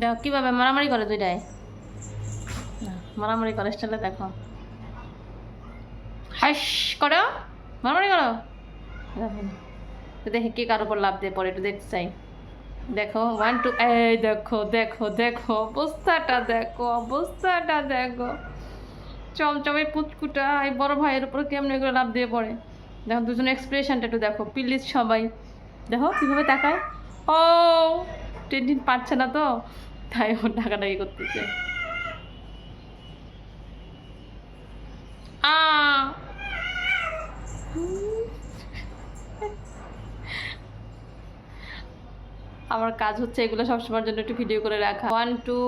দেখো কীভাবে মারামারি করে দুইটাই, মারামারি করে স্টাইলে দেখো, হাস করো, মারামারি করো। দেখি কে কার উপর লাভ দিয়ে পড়ে একটু দেখতে চাই। দেখো 1 2, এই দেখো দেখো দেখো অবস্থাটা দেখো, অবস্থাটা দেখো, চমচমে পুচকুটা এই বড় ভাইয়ের উপর কেমনে করে লাভ দিয়ে পড়ে। দেখো দুজনের এক্সপ্রেশনটা একটু দেখো প্লিজ সবাই, দেখো কীভাবে তাকায়। ও টিনটিন পারছে না তো, তাই ও টাকাটাকি করতেছে। আমার কাজ হচ্ছে এগুলো সবসময়ের জন্য একটু ভিডিও করে রাখা। 1 2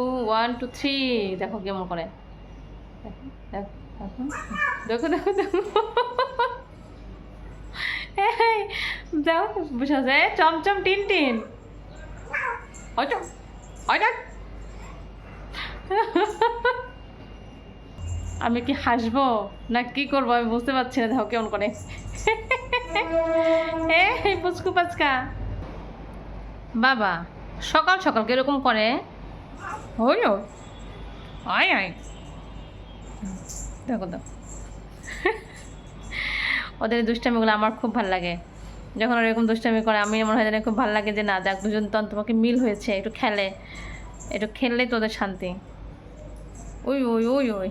1 2 3 দেখো কেমন করে, দেখো দেখো দেখো দেখো বুঝা যায় চমচম টিনটিন। আমি কি হাসবো না কি করবো আমি বুঝতে পারছি না। দেখো কেমন করে পুচকু পাচকা বাবা, সকাল সকাল কিরকম করে, হইল আয় আয় দেখো দেখো ওদের দুষ্টামিগুলো আমার খুব ভালো লাগে। যখন ওরা এরকম দুষ্টামি করে আমি মনে হয় খুব ভালো লাগে যে না যাক দুজন তো তোমাকে মিল হয়েছে, একটু খেলে, একটু খেললেই তোদের শান্তি। ওই ওই ওই ওই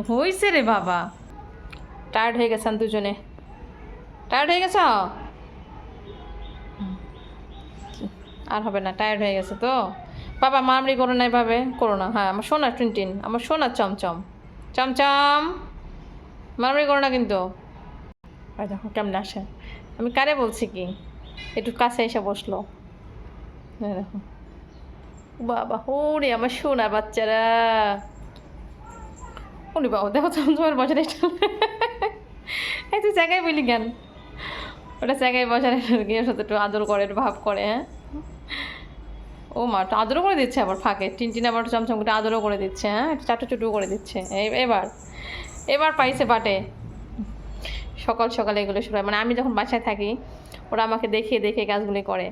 হয়েছে রে বাবা, টায়ার্ড হয়ে গেছেন দুজনে, টায়ার্ড হয়ে গেছ, আর হবে না, টায়ার্ড হয়ে গেছে তো বাবা। মারামারি করো না এভাবে, করো না। হ্যাঁ আমার সোনা টিনটিন, আমার সোনা চমচম চমচম, মারামারি করো না কিন্তু। আর দেখো কেমন আসে, আমি কারে বলছি কি, একটু কাছে এসে বসলো। দেখো বাবা, ওরে আমার সোনা বাচ্চারা, ওরে বাবা দেখো চমচমের বসার এই তুই জায়গায় বলি জ্ঞান, ওটা জায়গায় বসার গিয়ে সাথে একটু আদর করে, একটু ভাব করে। হ্যাঁ ও মা একটু আদরও করে দিচ্ছে আবার ফাঁকে, টিনটিন আবার চমচম করে আদরও করে দিচ্ছে। হ্যাঁ একটু চাটু চুটু করে দিচ্ছে। এবার এবার পাইছে পাটে। সকাল সকালে এগুলো শুরু হয়, মানে আমি যখন বাসায় থাকি ওরা আমাকে দেখিয়ে দেখিয়ে কাজগুলি করে।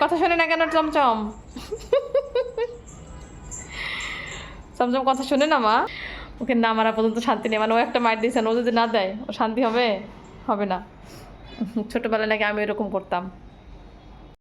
কথা শোনে না কেন চমচম চমচম কথা শোনে না মা, ওকে না মারা পর্যন্ত শান্তি নেই। মানে ও একটা মার দিয়েছেন, ও যদি না দেয় ও শান্তি হবে, হবে না। ছোটোবেলায় নাকি আমি এরকম করতাম।